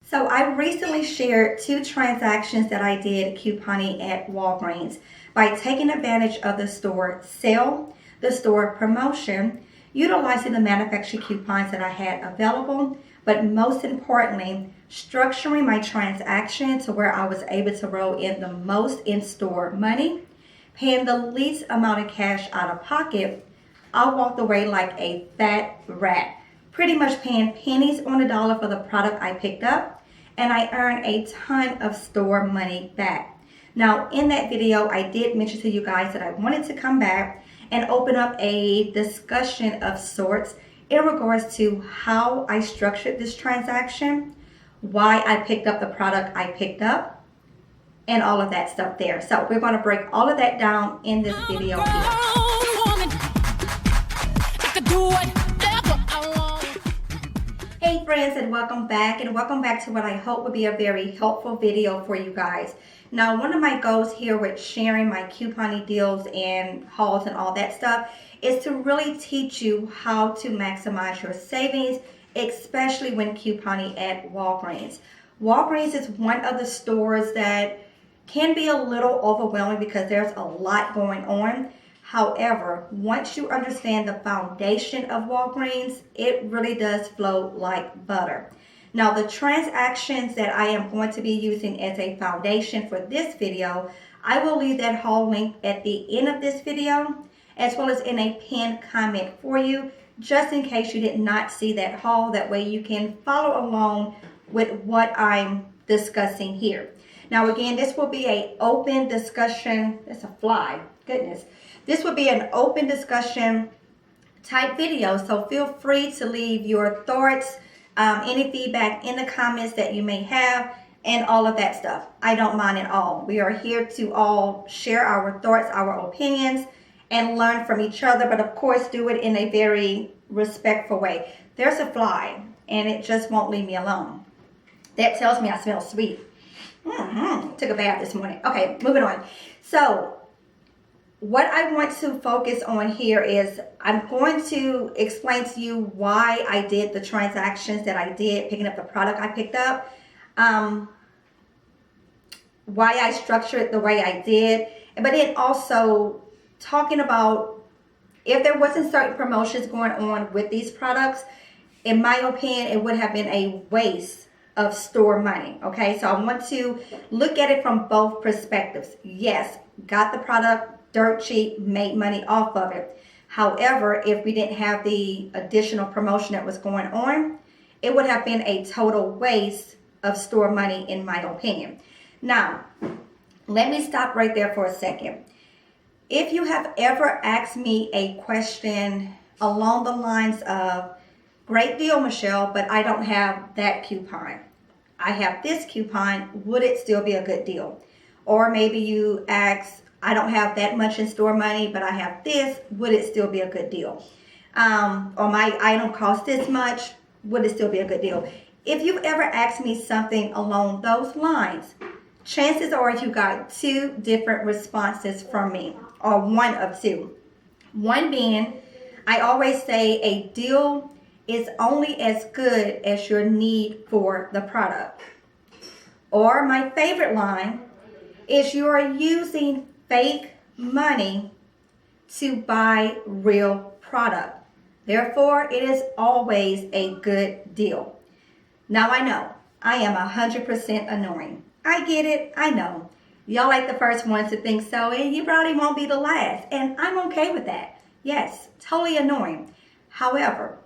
So I recently shared 2 transactions that I did couponing at Walgreens by taking advantage of the store sale, the store promotion, utilizing the manufacturer coupons that I had available, but most importantly, structuring my transaction to where I was able to roll in the most in-store money, paying the least amount of cash out of pocket. I walked away like a fat rat, pretty much paying pennies on the dollar for the product I picked up, and I earned a ton of store money back. Now, in that video, I did mention to you guys that I wanted to come back and open up a discussion of sorts in regards to how I structured this transaction, why I picked up the product I picked up, and all of that stuff there. So we're going to break all of that down in this video here. Hey friends, and welcome back to what I hope will be a very helpful video for you guys. Now, one of my goals here with sharing my couponing deals and hauls and all that stuff is to really teach you how to maximize your savings, especially when couponing at Walgreens. Walgreens is one of the stores that can be a little overwhelming because there's a lot going on. However, once you understand the foundation of Walgreens, it really does flow like butter. Now, the transactions that I am going to be using as a foundation for this video, I will leave that haul link at the end of this video, as well as in a pinned comment for you, just in case you did not see that haul. That way you can follow along with what I'm discussing here. Now, again, this will be an open discussion. That's a fly, goodness. This will be an open discussion type video, so feel free to leave your thoughts, any feedback in the comments that you may have, and all of that stuff. I don't mind at all. We are here to all share our thoughts, our opinions, and learn from each other, but of course do it in a very respectful way. There's a fly, and it just won't leave me alone. That tells me I smell sweet. Took a bath this morning. Okay, moving on. So, what I want to focus on here is I'm going to explain to you why I did the transactions that I did, picking up the product I picked up, why I structured it the way I did, but then also talking about if there wasn't certain promotions going on with these products, in my opinion, it would have been a waste of store money. Okay, so I want to look at it from both perspectives. Yes, got the product dirt cheap, made money off of it. However, if we didn't have the additional promotion that was going on, it would have been a total waste of store money, in my opinion. Now, let me stop right there for a second. If you have ever asked me a question along the lines of, great deal, Michelle, but I don't have that coupon. I have this coupon, would it still be a good deal? Or maybe you ask, I don't have that much in store money, but I have this, would it still be a good deal? Or my item costs this much, would it still be a good deal? If you've ever asked me something along those lines, chances are you got 2 different responses from me, or one of 2. One being, I always say a deal is only as good as your need for the product. Or my favorite line is, you are using fake money to buy real product. Therefore, it is always a good deal. Now, I know I am 100% annoying. I get it. I know. Y'all like the first ones to think so, and you probably won't be the last. And I'm okay with that. Yes, totally annoying. However,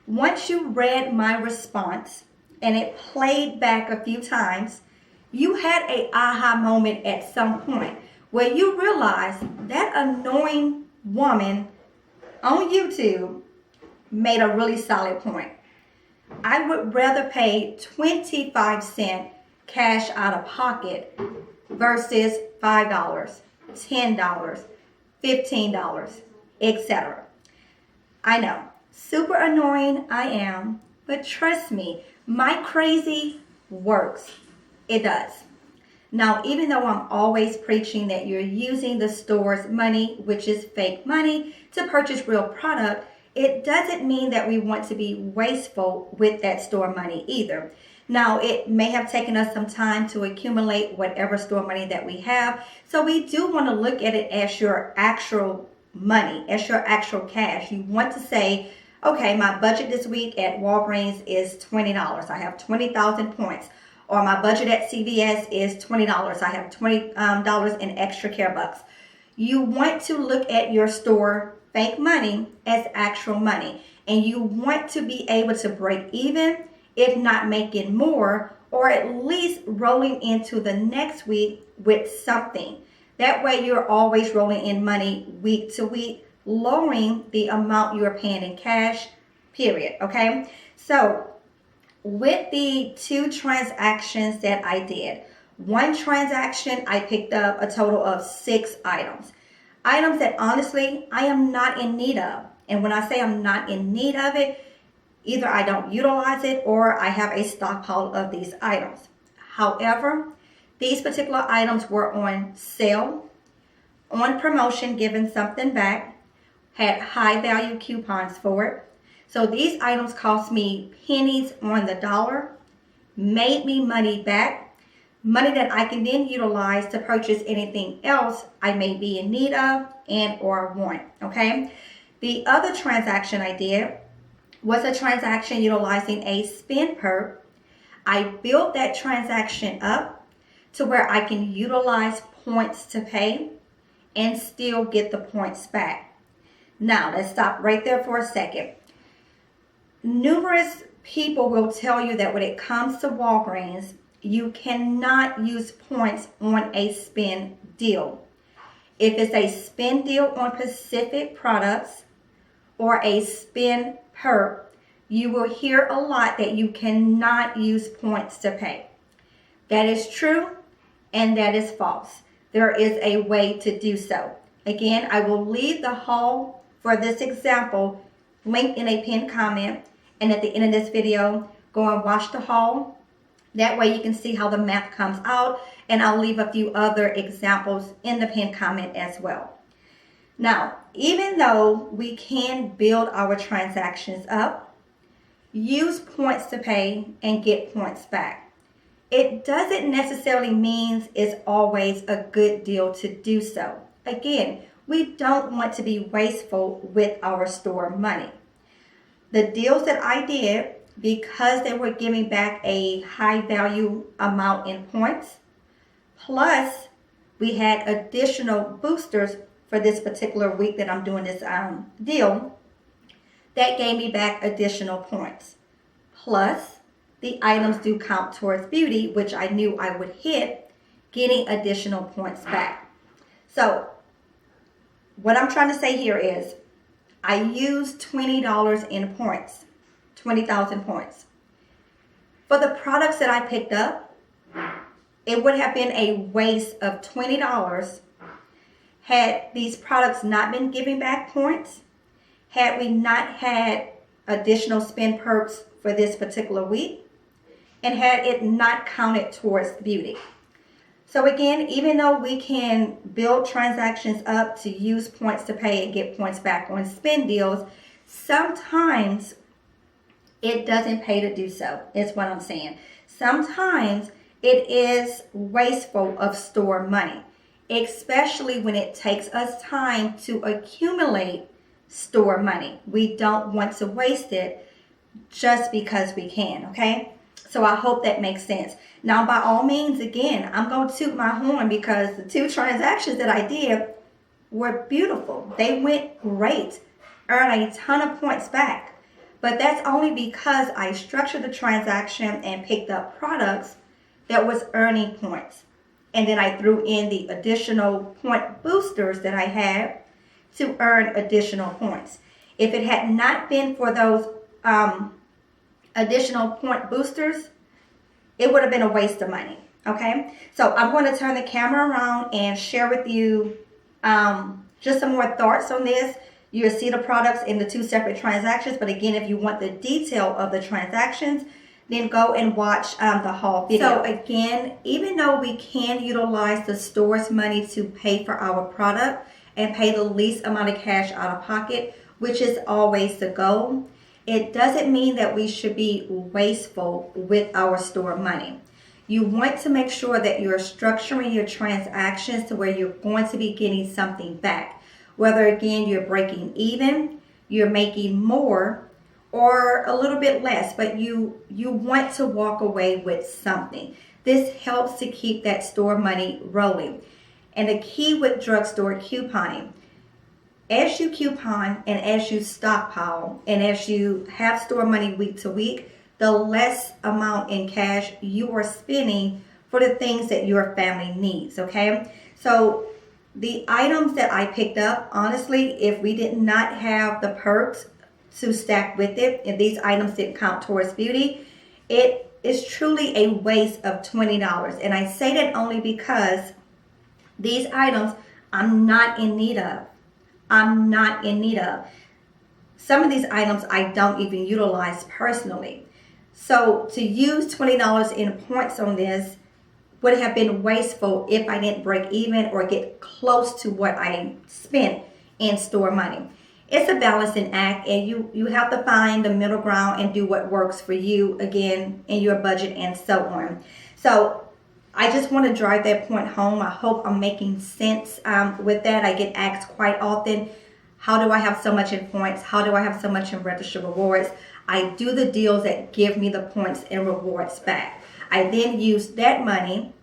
once you read my response and it played back a few times, you had a aha moment at some point where you realize that annoying woman on YouTube made a really solid point. I would rather pay 25-cent cash out of pocket versus $5, $10, $15, etc. I know, super annoying I am, but trust me, my crazy works. It does. Now, even though I'm always preaching that you're using the store's money, which is fake money, to purchase real product, it doesn't mean that we want to be wasteful with that store money either. Now, it may have taken us some time to accumulate whatever store money that we have. So we do want to look at it as your actual money, as your actual cash. You want to say, okay, my budget this week at Walgreens is $20. I have 20,000 points. Or my budget at CVS is $20. I have $20 in extra care bucks. You want to look at your store fake money as actual money. And you want to be able to break even, if not making more, or at least rolling into the next week with something. That way you're always rolling in money week to week, lowering the amount you're paying in cash, period. Okay? So with the 2 transactions that I did, one transaction I picked up a total of 6 items. Items that honestly I am not in need of. And when I say I'm not in need of it, either I don't utilize it or I have a stockpile of these items. However, these particular items were on sale, on promotion, giving something back, had high value coupons for it. So these items cost me pennies on the dollar, made me money back, money that I can then utilize to purchase anything else I may be in need of and or want, okay? The other transaction I did was a transaction utilizing a spend perk. I built that transaction up to where I can utilize points to pay and still get the points back. Now, let's stop right there for a second. Numerous people will tell you that when it comes to Walgreens, you cannot use points on a spend deal. If it's a spend deal on specific products or a spend perk, you will hear a lot that you cannot use points to pay. That is true and that is false. There is a way to do so. Again, I will leave the haul for this example linked in a pinned comment, and at the end of this video, go and watch the haul. That way you can see how the math comes out, and I'll leave a few other examples in the pinned comment as well. Now, even though we can build our transactions up, use points to pay and get points back, it doesn't necessarily mean it's always a good deal to do so. Again, we don't want to be wasteful with our store money. The deals that I did, because they were giving back a high value amount in points, plus we had additional boosters for this particular week that I'm doing this deal, that gave me back additional points. Plus, the items do count towards beauty, which I knew I would hit, getting additional points back. So, what I'm trying to say here is, I used $20 in points, 20,000 points. For the products that I picked up, it would have been a waste of $20 had these products not been giving back points, had we not had additional spend perks for this particular week, and had it not counted towards beauty. So again, even though we can build transactions up to use points to pay and get points back on spend deals, sometimes it doesn't pay to do so, is what I'm saying. Sometimes it is wasteful of store money, especially when it takes us time to accumulate store money. We don't want to waste it just because we can, okay? So I hope that makes sense. Now, by all means, again, I'm going to toot my horn because the 2 transactions that I did were beautiful. They went great, earned a ton of points back. But that's only because I structured the transaction and picked up products that was earning points. And then I threw in the additional point boosters that I had to earn additional points. If it had not been for those additional point boosters, it would have been a waste of money, okay? So I'm going to turn the camera around and share with you just some more thoughts on this. You'll see the products in the 2 separate transactions, but again, if you want the detail of the transactions, then go and watch the haul video. So again, even though we can utilize the store's money to pay for our product and pay the least amount of cash out of pocket, which is always the goal, it doesn't mean that we should be wasteful with our store money. You want to make sure that you're structuring your transactions to where you're going to be getting something back. Whether, again, you're breaking even, you're making more, or a little bit less, but you want to walk away with something. This helps to keep that store money rolling. And the key with drugstore couponing, as you coupon and as you stockpile and as you have store money week to week, the less amount in cash you are spending for the things that your family needs, okay? So the items that I picked up, honestly, if we did not have the perks to stack with it, if these items didn't count towards beauty, it is truly a waste of $20. And I say that only because these items I'm not in need of. I'm not in need of. Some of these items I don't even utilize personally. So to use $20 in points on this would have been wasteful if I didn't break even or get close to what I spent in store money. It's a balancing act, and you have to find the middle ground and do what works for you, again, in your budget and so on. So I just want to drive that point home. I hope I'm making sense with that. I get asked quite often, how do I have so much in points? How do I have so much in registered rewards? I do the deals that give me the points and rewards back. I then use that money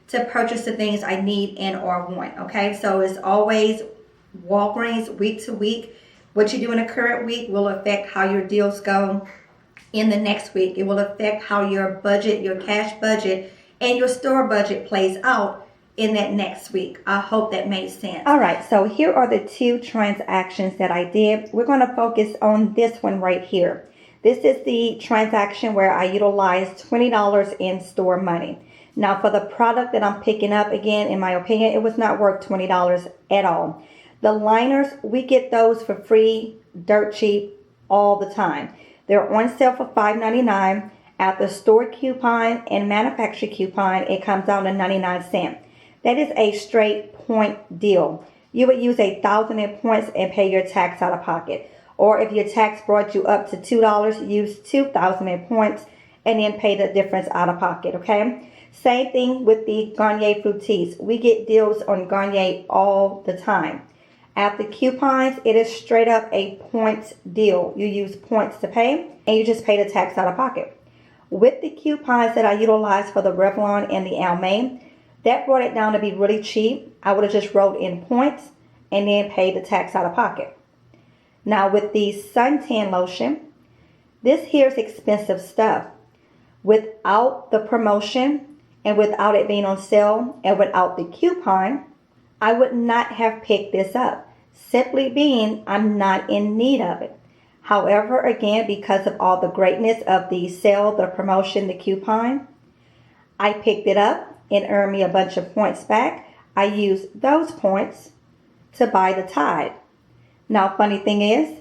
to purchase the things I need and or want, okay? So it's always Walgreens week to week. What you do in the current week will affect how your deals go in the next week. It will affect how your budget, your cash budget, and your store budget plays out in that next week. I hope that made sense. All right, so here are the two transactions that I did. We're going to focus on this one right here. This is the transaction where I utilized $20 in store money. Now, for the product that I'm picking up, again, in my opinion, it was not worth $20 at all. The liners, we get those for free, dirt cheap, all the time. They're on sale for $5.99. At the store coupon and manufacturer coupon, it comes down to 99 cents. That is a straight point deal. You would use 1,000 in points and pay your tax out of pocket. Or if your tax brought you up to $2, use 2,000 in points and then pay the difference out of pocket, okay? Same thing with the Garnier Fructis. We get deals on Garnier all the time. At the coupons, it is straight up a points deal. You use points to pay and you just pay the tax out of pocket. With the coupons that I utilized for the Revlon and the Almay, that brought it down to be really cheap. I would have just wrote in points and then paid the tax out of pocket. Now with the suntan lotion, this here is expensive stuff. Without the promotion and without it being on sale and without the coupon, I would not have picked this up. Simply being, I'm not in need of it. However, again, because of all the greatness of the sale, the promotion, the coupon, I picked it up and earned me a bunch of points back. I used those points to buy the Tide. Now, funny thing is,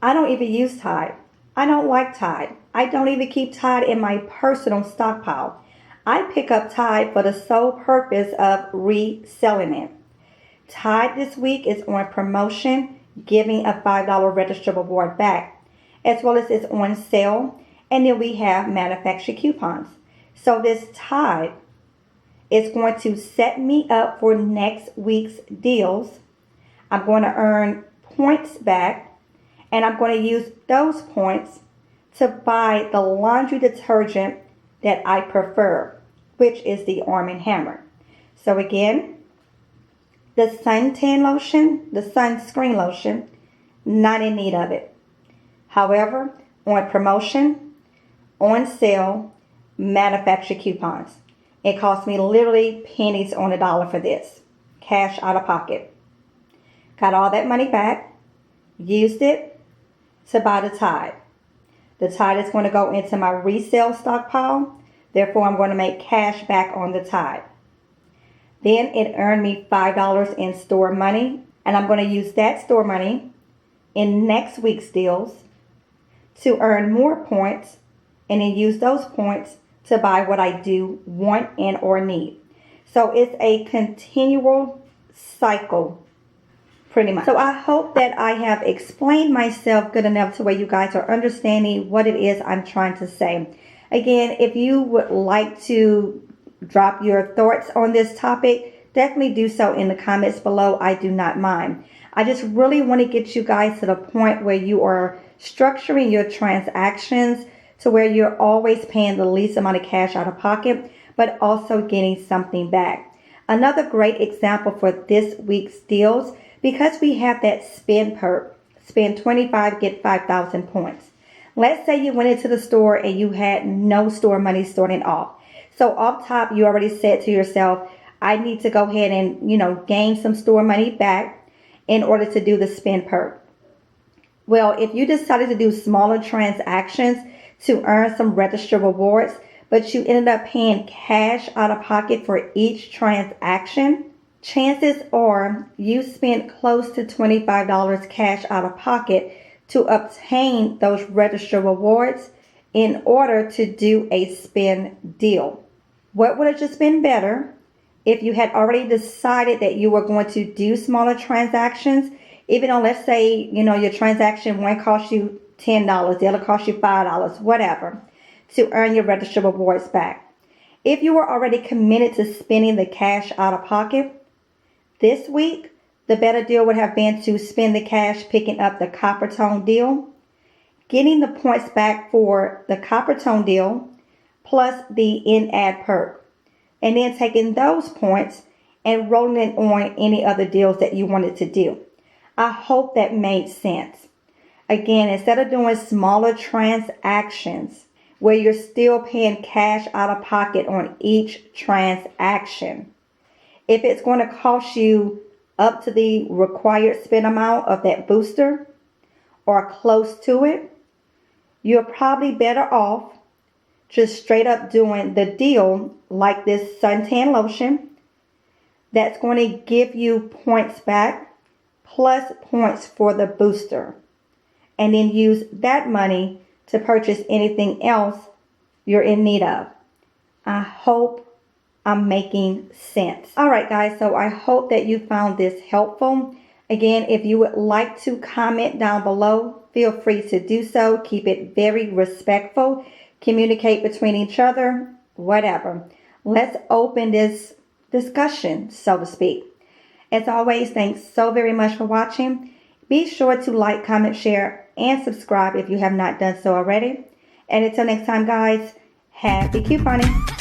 I don't even use Tide. I don't like Tide. I don't even keep Tide in my personal stockpile. I pick up Tide for the sole purpose of reselling it. Tide this week is on promotion, giving a $5 register reward back, as well as it's on sale, and then we have manufacturer coupons. So this Tide is going to set me up for next week's deals. I'm going to earn points back, and I'm going to use those points to buy the laundry detergent that I prefer, which is the Arm & Hammer. So again, the suntan lotion, the sunscreen lotion, not in need of it. However, on promotion, on sale, manufacturer coupons. It cost me literally pennies on the dollar for this. Cash out of pocket. Got all that money back, used it to buy the Tide. The Tide is going to go into my resale stockpile. Therefore, I'm going to make cash back on the Tide. Then it earned me $5 in store money, and I'm going to use that store money in next week's deals to earn more points, and then use those points to buy what I do want and or need. So it's a continual cycle pretty much. So I hope that I have explained myself good enough to where you guys are understanding what it is I'm trying to say. Again, if you would like to drop your thoughts on this topic, definitely do so in the comments below. I do not mind. I just really want to get you guys to the point where you are structuring your transactions to where you're always paying the least amount of cash out of pocket, but also getting something back. Another great example for this week's deals, because we have that spend perk, spend 25, get 5,000 points. Let's say you went into the store and you had no store money starting off. So off top, you already said to yourself, I need to go ahead and, gain some store money back in order to do the spend perk. Well, if you decided to do smaller transactions to earn some register rewards, but you ended up paying cash out of pocket for each transaction, chances are you spent close to $25 cash out of pocket to obtain those register rewards in order to do a spend deal. What would have just been better if you had already decided that you were going to do smaller transactions, even though, let's say, your transaction one cost you $10, the other cost you $5, whatever, to earn your register rewards back. If you were already committed to spending the cash out of pocket, this week, the better deal would have been to spend the cash picking up the copper tone deal, getting the points back for the copper tone deal, plus the in-ad perk, and then taking those points and rolling it on any other deals that you wanted to do. I hope that made sense. Again, instead of doing smaller transactions where you're still paying cash out of pocket on each transaction, if it's going to cost you up to the required spend amount of that booster or close to it, you're probably better off just straight up doing the deal like this suntan lotion that's going to give you points back plus points for the booster, and then use that money to purchase anything else you're in need of. I hope I'm making sense. All right, guys, so I hope that you found this helpful. Again, if you would like to comment down below, feel free to do so. Keep it very respectful. Communicate between each other, whatever. Let's open this discussion, so to speak. As always, thanks so very much for watching. Be sure to like, comment, share, and subscribe if you have not done so already. And until next time, guys, happy couponing.